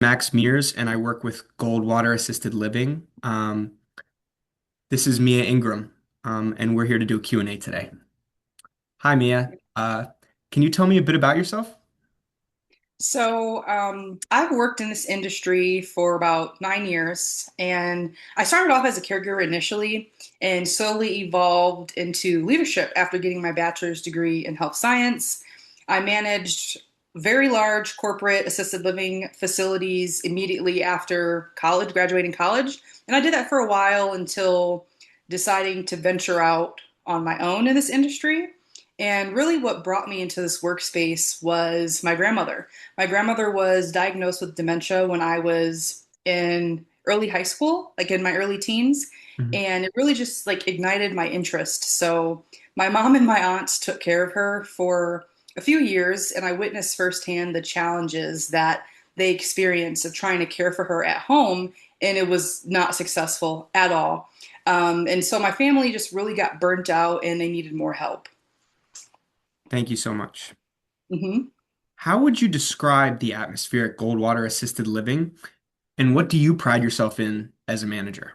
Max Mears, and I work with Goldwater Assisted Living. This is Mia Ingram, and we're here to do a Q&A today. Hi, Mia. Can you tell me a bit about yourself? I've worked in this industry for about 9 years, and I started off as a caregiver initially and slowly evolved into leadership after getting my bachelor's degree in health science. I managed very large corporate assisted living facilities immediately after college, graduating college, and I did that for a while until deciding to venture out on my own in this industry. And really, what brought me into this workspace was my grandmother. My grandmother was diagnosed with dementia when I was in early high school, like in my early teens, Mhm. and it really just like ignited my interest. So my mom and my aunts took care of her for a few years, and I witnessed firsthand the challenges that they experienced of trying to care for her at home, and it was not successful at all. And so my family just really got burnt out, and they needed more help. Thank you so much. Mhm. How would you describe the atmosphere at Goldwater Assisted Living, and what do you pride yourself in as a manager?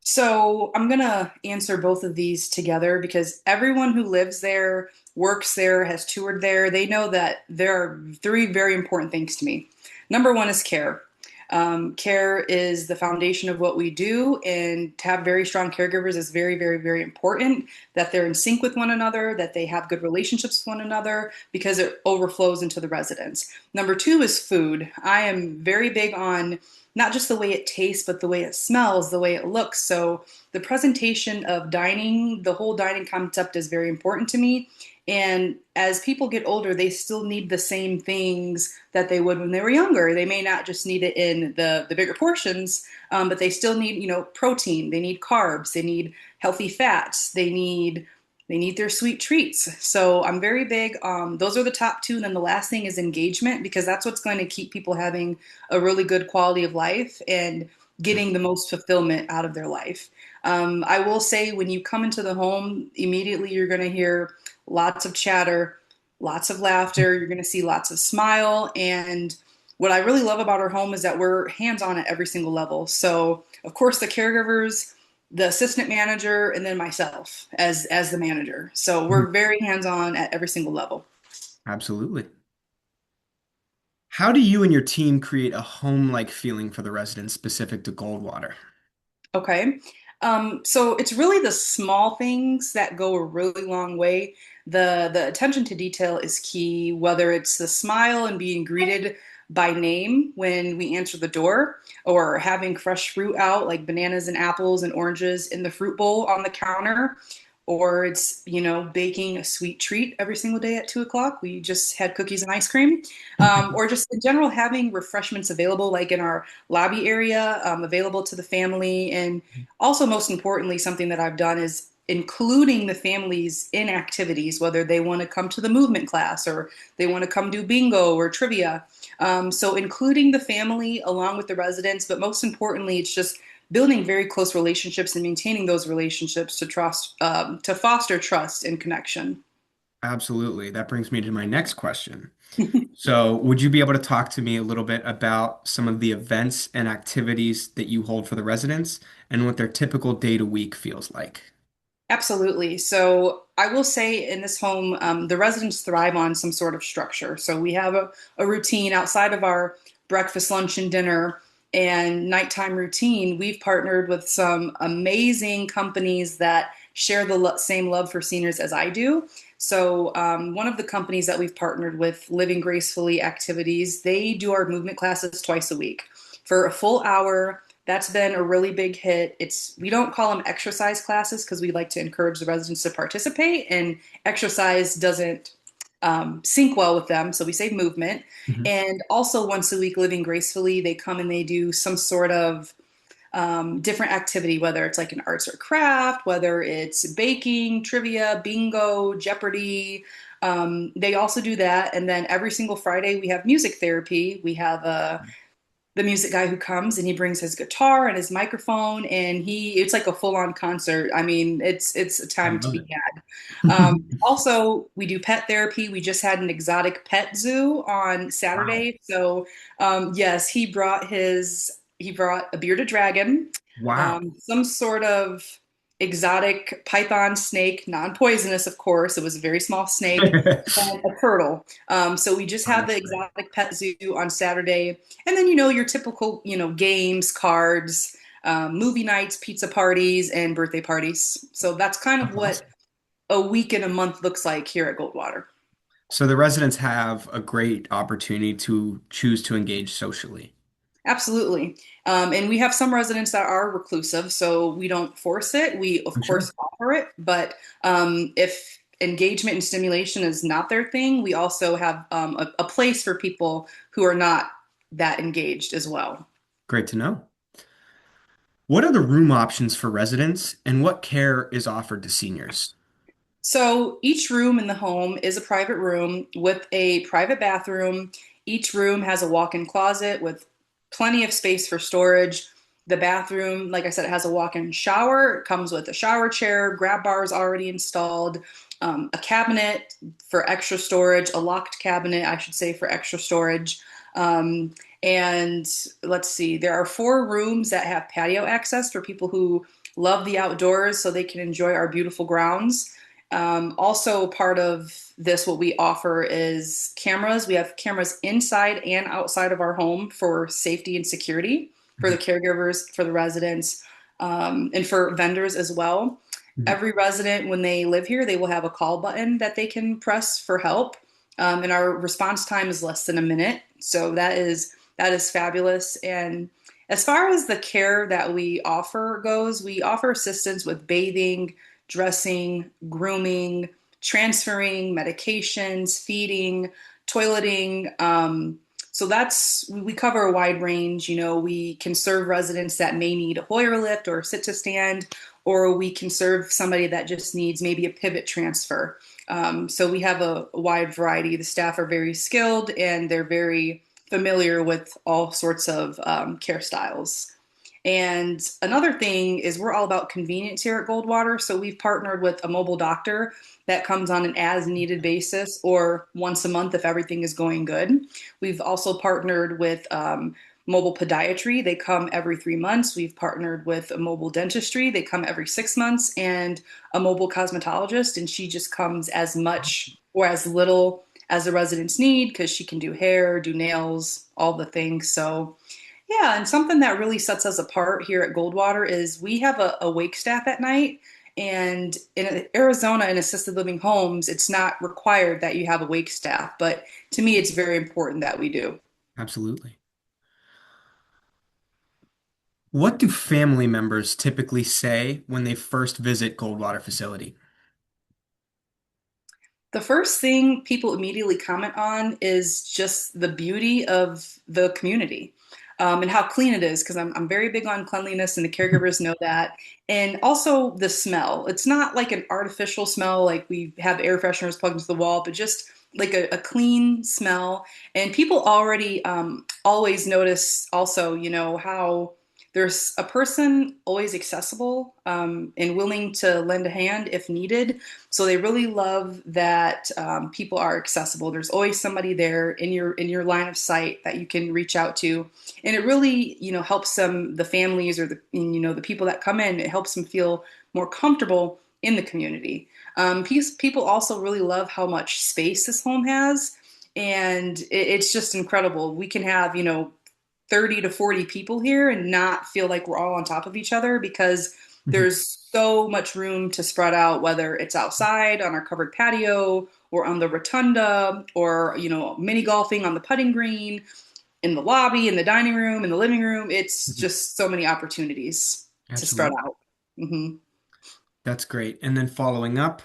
So I'm gonna answer both of these together because everyone who lives there, works there, has toured there, they know that there are three very important things to me. Number one is care. Care is the foundation of what we do, and to have very strong caregivers is very, very, very important that they're in sync with one another, that they have good relationships with one another, because it overflows into the residents. Number two is food. I am very big on not just the way it tastes, but the way it smells, the way it looks. So the presentation of dining, the whole dining concept is very important to me. And as people get older, they still need the same things that they would when they were younger. They may not just need it in the bigger portions, but they still need, protein. They need carbs. They need healthy fats. They need their sweet treats. So I'm very big. Those are the top two. And then the last thing is engagement, because that's what's going to keep people having a really good quality of life and getting the most fulfillment out of their life. I will say when you come into the home, immediately you're going to hear lots of chatter, lots of laughter. You're going to see lots of smile. And what I really love about our home is that we're hands on at every single level. So, of course, the caregivers, the assistant manager, and then myself as the manager. So Mhm. we're very hands on at every single level. Absolutely. How do you and your team create a home-like feeling for the residents specific to Goldwater? Okay. So it's really the small things that go a really long way. The attention to detail is key, whether it's the smile and being greeted by name when we answer the door, or having fresh fruit out like bananas and apples and oranges in the fruit bowl on the counter, or it's, baking a sweet treat every single day at 2 o'clock. We just had cookies and ice cream. Or just in general having refreshments available, like in our lobby area, available to the family. And also, most importantly, something that I've done is including the families in activities, whether they want to come to the movement class or they want to come do bingo or trivia. So, including the family along with the residents, but most importantly, it's just building very close relationships and maintaining those relationships to foster trust and connection. Absolutely. That brings me to my next question. So, would you be able to talk to me a little bit about some of the events and activities that you hold for the residents and what their typical day to week feels like? Absolutely. So I will say in this home, the residents thrive on some sort of structure. So we have a routine outside of our breakfast, lunch, and dinner and nighttime routine. We've partnered with some amazing companies that share the same love for seniors as I do. So one of the companies that we've partnered with, Living Gracefully Activities, they do our movement classes twice a week for a full hour. That's been a really big hit. We don't call them exercise classes because we like to encourage the residents to participate, and exercise doesn't sync well with them, so we say movement. Mhm. And also once a week, Living Gracefully, they come and they do some sort of different activity, whether it's like an arts or craft, whether it's baking, trivia, bingo, Jeopardy. They also do that, and then every single Friday we have music therapy. We have a the music guy who comes and he brings his guitar and his microphone and it's like a full-on concert. I mean, it's a I time to love be it. had. Also, we do pet therapy. We just had an exotic pet zoo on Wow. Saturday. So, yes, he brought a bearded dragon, Wow. some sort of exotic python snake, non-poisonous, of course. It was a very small snake, and a turtle. So we just Oh, had that's the great. exotic pet zoo on Saturday, and then your typical games, cards, movie nights, pizza parties, and birthday parties. So that's kind of That's what awesome. a week and a month looks like here at Goldwater. So the residents have a great opportunity to choose to engage socially. Absolutely. And we have some residents that are reclusive, so we don't force it. We, of I'm course, sure. offer it, but if engagement and stimulation is not their thing, we also have a place for people who are not that engaged as well. Great to know. What are the room options for residents and what care is offered to seniors? So each room in the home is a private room with a private bathroom. Each room has a walk-in closet with plenty of space for storage. The bathroom, like I said, it has a walk-in shower. It comes with a shower chair, grab bars already installed, a cabinet for extra storage, a locked cabinet, I should say, for extra storage. Um, and let's see, there are 4 rooms that have patio access for people who love the outdoors so they can enjoy our beautiful grounds. Also, part of this, what we offer is cameras. We have cameras inside and outside of our home for safety and security for the Mhm. caregivers, for the residents, and for vendors as well. Mhm. Every resident, when they live here, they will have a call button that they can press for help, and our response time is less than a minute. So that is fabulous. And as far as the care that we offer goes, we offer assistance with bathing, dressing, grooming, transferring, medications, feeding, toileting. So we cover a wide range. We can serve residents that may need a Hoyer lift or sit to stand, or we can serve somebody that just needs maybe a pivot transfer. So we have a wide variety. The staff are very skilled and they're very familiar with all sorts of care styles. And another thing is we're all about convenience here at Goldwater. So we've partnered with a mobile doctor that comes on an as needed basis or once a month if everything is going good. We've also partnered with mobile podiatry. They come every 3 months. We've partnered with a mobile dentistry. They come every 6 months, and a mobile cosmetologist. And she just comes as much or as little as the residents need because she can do hair, do nails, all the things. So yeah, and something that really sets us apart here at Goldwater is we have a wake staff at night. And in Arizona, in assisted living homes, it's not required that you have a wake staff. But to me, it's very important that we do. Absolutely. What do family members typically say when they first visit Goldwater facility? The first thing people immediately comment on is just the beauty of the community, and how clean it is, because I'm very big on cleanliness and the caregivers know that. And also the smell. It's not like an artificial smell, like we have air fresheners plugged into the wall, but just like a clean smell. And people already always notice also, how there's a person always accessible and willing to lend a hand if needed. So they really love that people are accessible. There's always somebody there in your line of sight that you can reach out to, and it really helps them, the families or the people that come in. It helps them feel more comfortable in the community. People also really love how much space this home has, and it's just incredible. We can have 30 to 40 people here and not feel like we're all on top of each other because Mhm. there's so much room to spread out, whether it's outside on our covered patio or on the rotunda or, mini golfing on the putting green, in the lobby, in the dining room, in the living room. It's Mhm. just so many opportunities to spread Absolutely. out. Hmm. That's great. And then following up,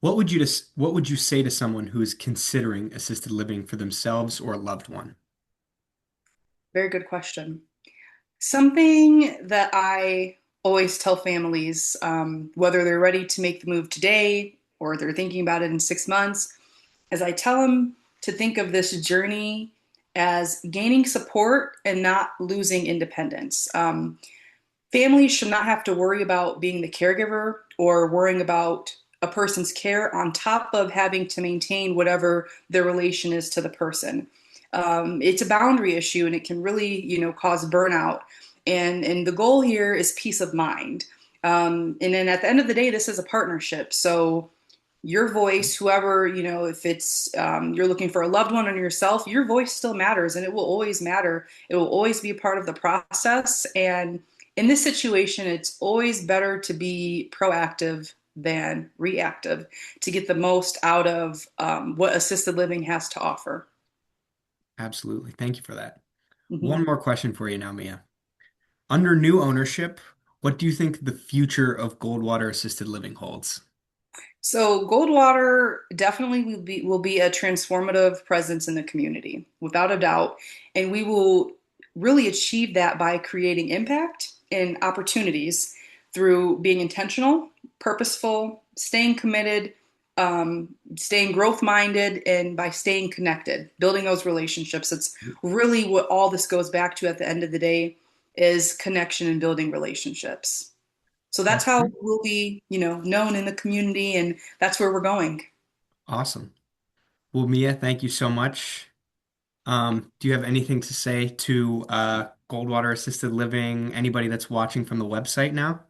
what would you say to someone who is considering assisted living for themselves or a loved one? Very good question. Something that I always tell families, whether they're ready to make the move today or they're thinking about it in 6 months, is I tell them to think of this journey as gaining support and not losing independence. Families should not have to worry about being the caregiver or worrying about a person's care on top of having to maintain whatever their relation is to the person. It's a boundary issue and it can really, cause burnout. And the goal here is peace of mind. And then at the end of the day, this is a partnership. So your voice, whoever, if it's you're looking for a loved one or yourself, your voice still matters and it will always matter. It will always be a part of the process. And in this situation, it's always better to be proactive than reactive to get the most out of what assisted living has to offer. Absolutely. Thank you for that. Mhm. One more question for you now, Mia. Under new ownership, what do you think the future of Goldwater Assisted Living holds? So Goldwater definitely will be a transformative presence in the community, without a doubt. And we will really achieve that by creating impact and opportunities through being intentional, purposeful, staying committed, staying growth minded, and by staying connected, building those relationships. It's really what all this goes back to at the end of the day is connection and building relationships. So that's That's how great. we'll be, known in the community, and that's where we're going. Awesome. Well, Mia, thank you so much. Do you have anything to say to Goldwater Assisted Living, anybody that's watching from the website now?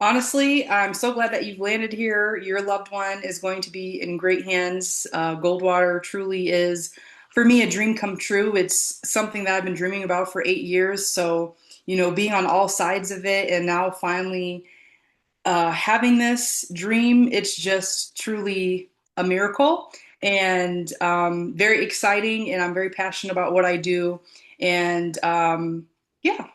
Honestly, I'm so glad that you've landed here. Your loved one is going to be in great hands. Goldwater truly is, for me, a dream come true. It's something that I've been dreaming about for 8 years. So, being on all sides of it and now finally having this dream, it's just truly a miracle and very exciting. And I'm very passionate about what I do. And yeah.